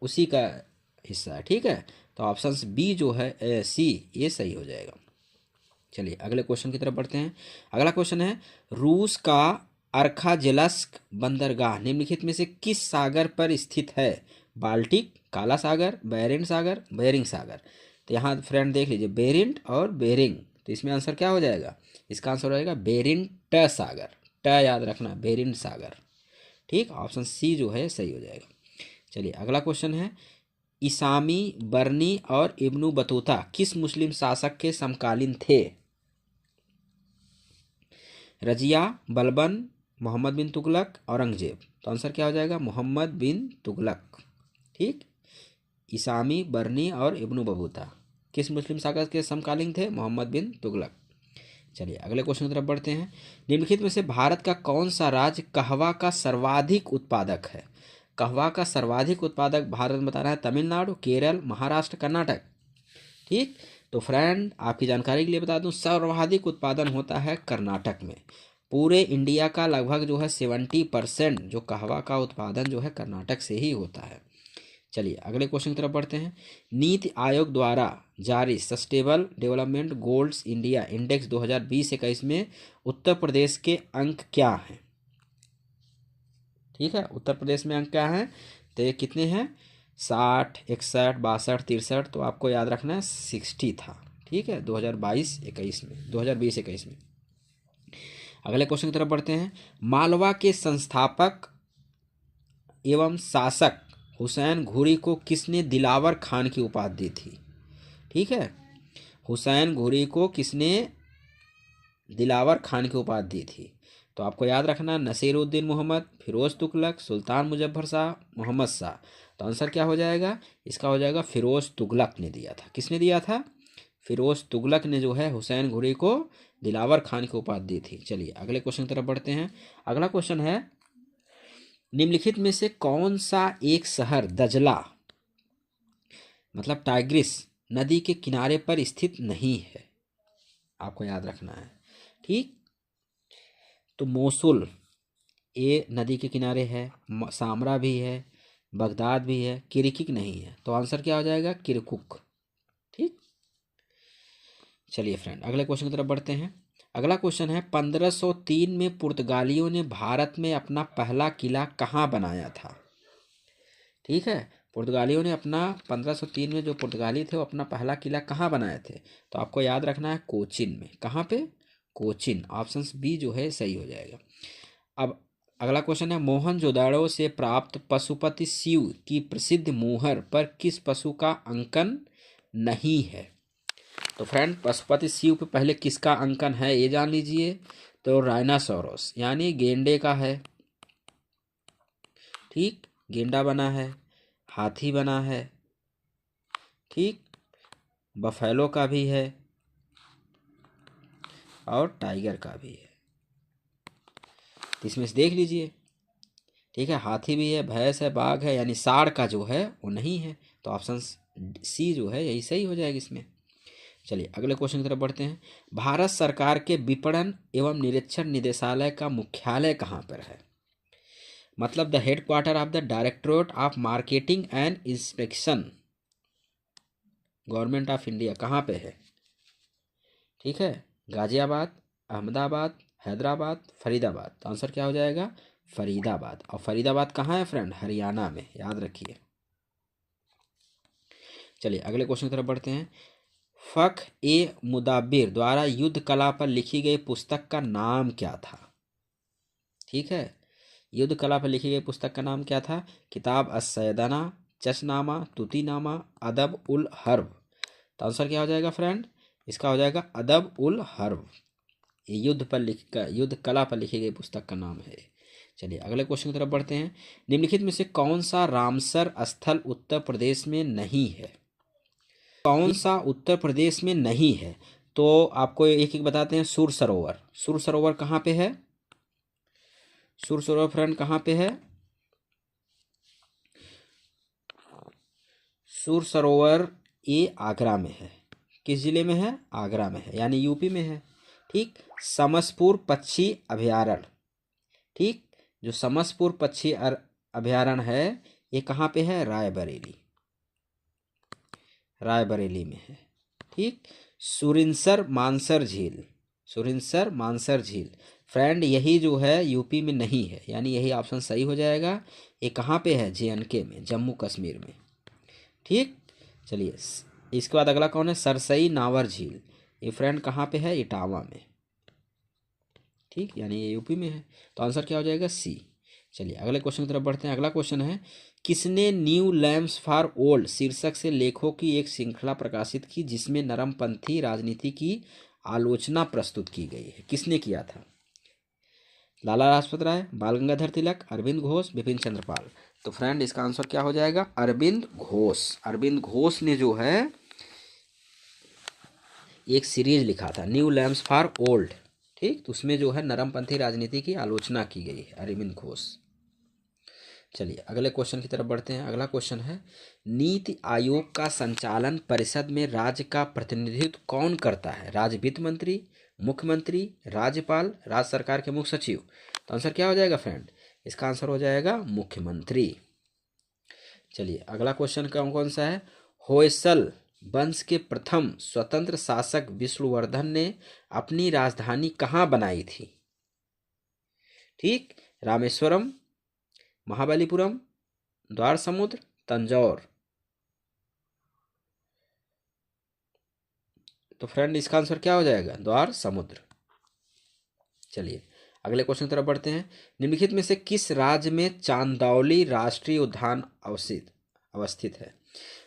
उसी का हिस्सा है। ठीक है, तो ऑप्शन बी जो है सी, ये सही हो जाएगा। चलिए अगले क्वेश्चन की तरफ बढ़ते हैं। अगला क्वेश्चन है, रूस का अर्खाजेल्स्क बंदरगाह निम्नलिखित में से किस सागर पर स्थित है? बाल्टिक, काला सागर, बेरिंट सागर, बेरिंग सागर। तो यहाँ फ्रेंड देख लीजिए, बेरिंट और बेरिंग, तो इसमें आंसर क्या हो जाएगा? इसका आंसर हो जाएगा बेरिंट सागर। ट याद रखना, बेरिंट सागर। ठीक, ऑप्शन सी जो है सही हो जाएगा। चलिए अगला क्वेश्चन है, इसामी, बर्नी और इब्नु बतूता किस मुस्लिम शासक के समकालीन थे? रजिया, बलबन, मोहम्मद बिन तुगलक, औरंगजेब। तो आंसर क्या हो जाएगा? मोहम्मद बिन तुगलक। ठीक, इसामी, बर्नी और इब्नु बतूता किस मुस्लिम शासक के समकालीन थे? मोहम्मद बिन तुगलक। चलिए अगले क्वेश्चन की तरफ बढ़ते हैं। निम्नलिखित में से भारत का कौन सा राज्य कहवा का सर्वाधिक उत्पादक है? कहवा का सर्वाधिक उत्पादक भारत में बता रहा है तमिलनाडु, केरल, महाराष्ट्र, कर्नाटक। ठीक, तो फ्रेंड आपकी जानकारी के लिए बता दूं, सर्वाधिक उत्पादन होता है कर्नाटक में। पूरे इंडिया का लगभग जो है 70% जो कहवा का उत्पादन जो है कर्नाटक से ही होता है। चलिए अगले क्वेश्चन की तरफ बढ़ते हैं। नीति आयोग द्वारा जारी sustainable development goals India index 2020-21 में उत्तर प्रदेश के अंक क्या हैं? ठीक है, उत्तर प्रदेश में अंक क्या हैं? तो ये कितने हैं? 60, 61, 62, 63। तो आपको याद रखना है 60 था। ठीक है, 2022-21 में, 2020-21 में। अगले क्वेश्चन की तरफ बढ़ते हैं। मालवा के संस्थापक एवं शासक हुसैन घुरी को किसने दिलावर खान की उपाधि दी थी? ठीक है, हुसैन घुरी को किसने दिलावर खान की उपाधि दी थी? तो आपको याद रखना, नसीरुद्दीन मोहम्मद, फिरोज तुगलक, सुल्तान मुजफ्फर शाह, मोहम्मद शाह। तो आंसर क्या हो जाएगा? इसका हो जाएगा फिरोज तुगलक ने दिया था। किसने दिया था? फिरोज तुगलक ने जो है हुसैन घुरी को दिलावर खान की उपाधि दी थी। चलिए अगले क्वेश्चन की तरफ बढ़ते हैं। अगला क्वेश्चन है, निम्नलिखित में से कौन सा एक शहर दजला मतलब टाइग्रिस नदी के किनारे पर स्थित नहीं है? आपको याद रखना है। ठीक, तो मोसुल ये नदी के किनारे है, सामरा भी है, बगदाद भी है, किरकुक नहीं है। तो आंसर क्या हो जाएगा? किरकुक। ठीक, चलिए फ्रेंड अगले क्वेश्चन की तरफ बढ़ते हैं। अगला क्वेश्चन है, 1503 में पुर्तगालियों ने भारत में अपना पहला किला कहाँ बनाया था? ठीक है, पुर्तगालियों ने अपना 1503 में जो पुर्तगाली थे वो अपना पहला किला कहाँ बनाए थे? तो आपको याद रखना है कोचिन में। कहाँ पे? कोचिन। ऑप्शन बी जो है सही हो जाएगा। अब अगला क्वेश्चन है, मोहनजोदाड़ो से प्राप्त पशुपति शिव की प्रसिद्ध मोहर पर किस पशु का अंकन नहीं है? तो फ्रेंड पशुपति शिव पे पहले किसका अंकन है ये जान लीजिए। तो राइनासोरस यानी गेंडे का है। ठीक, गेंडा बना है, हाथी बना है, ठीक, बफेलो का भी है और टाइगर का भी है। इसमें से देख लीजिए। ठीक है, हाथी भी है, भैंस है, बाघ है, यानी सांड का जो है वो नहीं है। तो ऑप्शन सी जो है यही सही हो जाएगा इसमें। चलिए अगले क्वेश्चन की तरफ बढ़ते हैं। भारत सरकार के विपणन एवं निरीक्षण निदेशालय का मुख्यालय कहाँ पर है? मतलब the headquarter of the directorate of marketing and inspection government of India कहाँ पे है? ठीक है, गाजियाबाद, अहमदाबाद, हैदराबाद, फरीदाबाद। तो आंसर क्या हो जाएगा? फरीदाबाद। और फरीदाबाद कहाँ है फ्रेंड? हरियाणा में, याद रखिए। चलिए अगले क्वेश्चन की तरफ बढ़ते हैं। फख ए मुदाबिर द्वारा युद्ध कला पर लिखी गई पुस्तक का नाम क्या था? ठीक है, युद्ध कला पर लिखी गई पुस्तक का नाम क्या था? किताब अस्सैदना, चशनामा, तुतीनामा, अदब उल हर्ब। तो आंसर क्या हो जाएगा फ्रेंड? इसका हो जाएगा अदब उल हर्ब। ये युद्ध कला पर लिखी गई पुस्तक का नाम है। चलिए अगले क्वेश्चन की तरफ बढ़ते हैं। निम्नलिखित में से कौन सा रामसर स्थल उत्तर प्रदेश में नहीं है? कौन सा उत्तर प्रदेश में नहीं है? तो आपको एक एक बताते हैं। सुर सरोवर, सुर सरोवर कहाँ पे है? सुर सरोवर फ्रेंड कहाँ पे है? सुर सरोवर ये आगरा में है। किस जिले में है? आगरा में है, यानी यूपी में है। ठीक, समसपुर पक्षी अभयारण्य, ठीक, जो समसपुर पक्षी अभयारण्य है ये कहाँ पे है? रायबरेली, रायबरेली में है। ठीक। सुरिनसर मानसर झील, सुरिनसर मानसर झील फ्रेंड यही जो है यूपी में नहीं है, यानी यही ऑप्शन सही हो जाएगा। ये कहाँ पे है? JNK में, जम्मू कश्मीर में। ठीक। चलिए इसके बाद अगला कौन है? सरसई नावर झील, ये फ्रेंड कहाँ पे है? इटावा में। ठीक, यानी ये यूपी में है। तो आंसर क्या हो जाएगा? C। चलिए अगले क्वेश्चन की तरफ बढ़ते हैं। अगला क्वेश्चन है, किसने न्यू लैम्प्स फॉर ओल्ड शीर्षक से लेखों की एक श्रृंखला प्रकाशित की जिसमें नरमपंथी राजनीति की आलोचना प्रस्तुत की गई है? किसने किया था? लाला लाजपत राय, बाल गंगाधर तिलक, अरविंद घोष, बिपिन चंद्र पाल। तो फ्रेंड इसका आंसर क्या हो जाएगा? अरविंद घोष। अरविंद घोष ने जो है एक सीरीज लिखा था न्यू लैम्प्स फॉर ओल्ड। ठीक, तो उसमें जो है नरमपंथी राजनीति की आलोचना की गई है, अरविंद घोष। चलिए अगले क्वेश्चन की तरफ बढ़ते हैं। अगला क्वेश्चन है, नीति आयोग का संचालन परिषद में राज्य का प्रतिनिधित्व कौन करता है? राज्य वित्त मंत्री, मुख्यमंत्री, राज्यपाल, राज्य सरकार के मुख्य सचिव। तो आंसर क्या हो जाएगा फ्रेंड? इसका आंसर हो जाएगा मुख्यमंत्री। चलिए अगला क्वेश्चन कौन कौन सा है? होयसल वंश के प्रथम स्वतंत्र शासक विष्णुवर्धन ने अपनी राजधानी कहाँ बनाई थी? ठीक, रामेश्वरम, महाबलीपुरम, द्वार समुद्र, तंजौर। तो फ्रेंड इसका आंसर क्या हो जाएगा? द्वार समुद्र। चलिए अगले क्वेश्चन की तरफ बढ़ते हैं। निम्नलिखित में से किस राज्य में चांदौली राष्ट्रीय उद्यान अवस्थित है?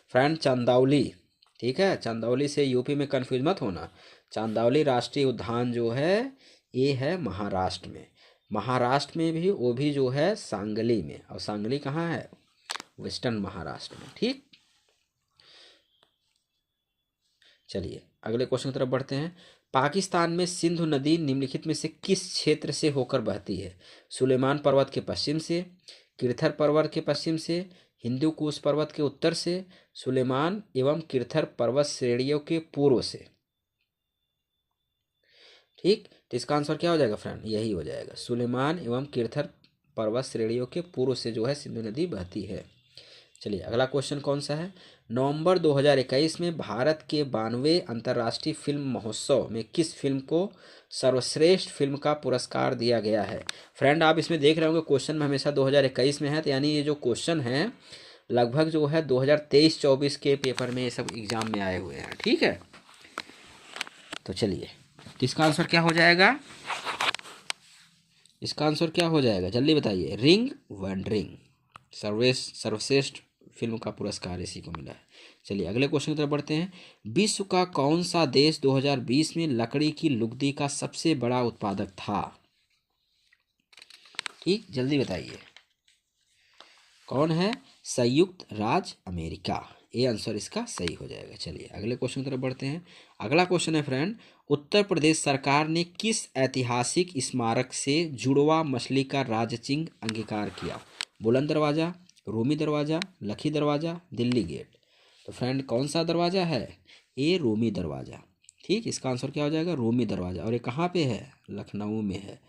फ्रेंड चांदौली, ठीक है, चांदौली से यूपी में कंफ्यूज मत होना। चांदौली राष्ट्रीय उद्यान जो है ये है महाराष्ट्र में। महाराष्ट्र में भी, वो भी जो है सांगली में, और सांगली कहाँ है? वेस्टर्न महाराष्ट्र में। ठीक। चलिए अगले क्वेश्चन की तरफ बढ़ते हैं। पाकिस्तान में सिंधु नदी निम्नलिखित में से किस क्षेत्र से होकर बहती है? सुलेमान पर्वत के पश्चिम से, किरथर पर्वत के पश्चिम से, हिंदू कुश पर्वत के उत्तर से, सुलेमान एवं किरथर पर्वत श्रेणियों के पूर्व से। ठीक, तो इसका आंसर क्या हो जाएगा फ्रेंड? यही हो जाएगा, सुलेमान एवं किरथर पर्वत श्रेणियों के पूर्व से जो है सिंधु नदी बहती है। चलिए अगला क्वेश्चन कौन सा है? नवंबर 2021 में भारत के 92वें अंतर्राष्ट्रीय फिल्म महोत्सव में किस फिल्म को सर्वश्रेष्ठ फिल्म का पुरस्कार दिया गया है? फ्रेंड आप इसमें देख रहे होंगे क्वेश्चन में हमेशा 2021 में है, तो यानी ये जो क्वेश्चन है लगभग जो है 2023-24 के पेपर में ये सब एग्जाम में आए हुए हैं। ठीक है, तो चलिए इसका आंसर क्या हो जाएगा? इसका आंसर क्या हो जाएगा जल्दी बताइए? रिंग वनरिंग, सर्वश्रेष्ठ फिल्म का पुरस्कार इसी को मिला है। चलिए अगले क्वेश्चन की तरफ बढ़ते हैं। विश्व का कौन सा देश 2020 में लकड़ी की लुगदी का सबसे बड़ा उत्पादक था? ठीक, जल्दी बताइए कौन है? संयुक्त राज्य अमेरिका, ये आंसर इसका सही हो जाएगा। चलिए अगले क्वेश्चन की तरफ बढ़ते हैं। अगला क्वेश्चन है फ्रेंड, उत्तर प्रदेश सरकार ने किस ऐतिहासिक स्मारक से जुड़वा मछली का राज्य चिन्ह अंगीकार किया? बुलंद दरवाजा, रूमी दरवाजा, लखी दरवाजा, दिल्ली गेट। तो फ्रेंड कौन सा दरवाजा है? ये रूमी दरवाजा। ठीक, इसका आंसर क्या हो जाएगा? रूमी दरवाजा। और ये कहाँ पे है? लखनऊ में है।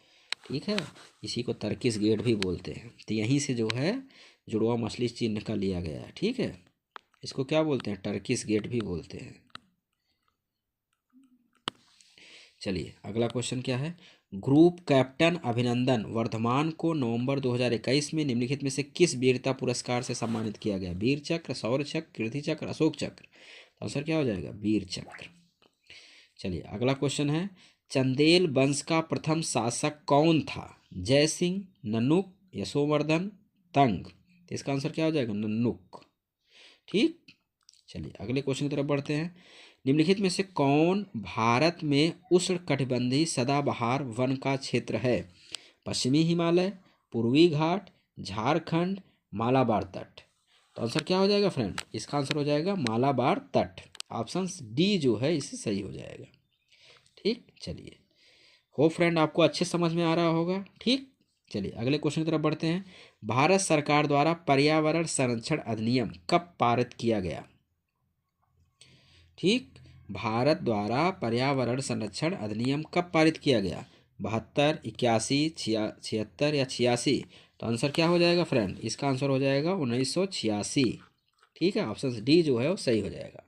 ठीक है, इसी को तर्किश गेट भी बोलते हैं। तो यहीं से जो है जुड़वा मछली चिन्ह का लिया गया है। ठीक है, इसको क्या बोलते हैं? टर्किश गेट भी बोलते हैं। चलिए अगला क्वेश्चन क्या है? ग्रुप कैप्टन अभिनंदन वर्धमान को नवंबर 2021 में निम्नलिखित में से किस वीरता पुरस्कार से सम्मानित किया गया? वीर चक्र, शौर्य चक्र, कीर्ति चक्र, अशोक चक्र। तो आंसर क्या हो जाएगा? वीर चक्र। चलिए अगला क्वेश्चन है, चंदेल वंश का प्रथम शासक कौन था? जय सिंह, नन्नुक, यशोवर्धन, तंग। तो इसका आंसर क्या हो जाएगा? नन्नुक। ठीक, चलिए अगले क्वेश्चन की तरफ बढ़ते हैं। निम्नलिखित में से कौन भारत में उष्णकटिबंधीय सदाबहार वन का क्षेत्र है? पश्चिमी हिमालय, पूर्वी घाट, झारखंड, मालाबार तट। तो आंसर क्या हो जाएगा फ्रेंड? इसका आंसर हो जाएगा मालाबार तट। ऑप्शन डी जो है इससे सही हो जाएगा। ठीक, चलिए हो फ्रेंड आपको अच्छे समझ में आ रहा होगा। ठीक, चलिए अगले क्वेश्चन की तरफ बढ़ते हैं। भारत सरकार द्वारा पर्यावरण संरक्षण अधिनियम कब पारित किया गया? ठीक, भारत द्वारा पर्यावरण संरक्षण अधिनियम कब पारित किया गया? 72, 81, 76 या 86, तो आंसर क्या हो जाएगा फ्रेंड? इसका आंसर हो जाएगा 1986। ठीक है, ऑप्शन डी जो है वो सही हो जाएगा।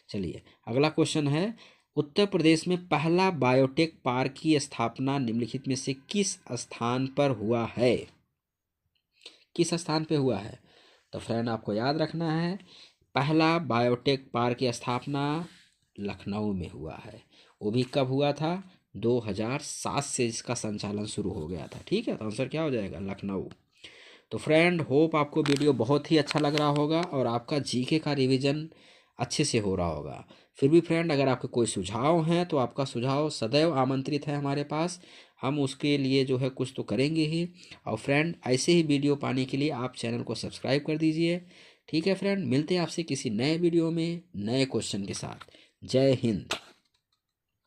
चलिए अगला क्वेश्चन है, उत्तर प्रदेश में पहला बायोटेक पार्क की स्थापना निम्नलिखित में से किस स्थान पर हुआ है? किस स्थान पे हुआ है? तो फ्रेंड आपको याद रखना है, पहला बायोटेक पार्क की स्थापना लखनऊ में हुआ है। वो भी कब हुआ था? 2007 से इसका संचालन शुरू हो गया था। ठीक है, तो आंसर क्या हो जाएगा? लखनऊ। तो फ्रेंड होप आपको वीडियो बहुत ही अच्छा लग रहा होगा और आपका जीके का रिवीजन अच्छे से हो रहा होगा। फिर भी फ्रेंड अगर आपके कोई सुझाव हैं तो आपका सुझाव सदैव आमंत्रित है हमारे पास, हम उसके लिए जो है कुछ तो करेंगे ही। और फ्रेंड ऐसे ही वीडियो पाने के लिए आप चैनल को सब्सक्राइब कर दीजिए। ठीक है फ्रेंड, मिलते हैं आपसे किसी नए वीडियो में नए क्वेश्चन के साथ। जय हिंद।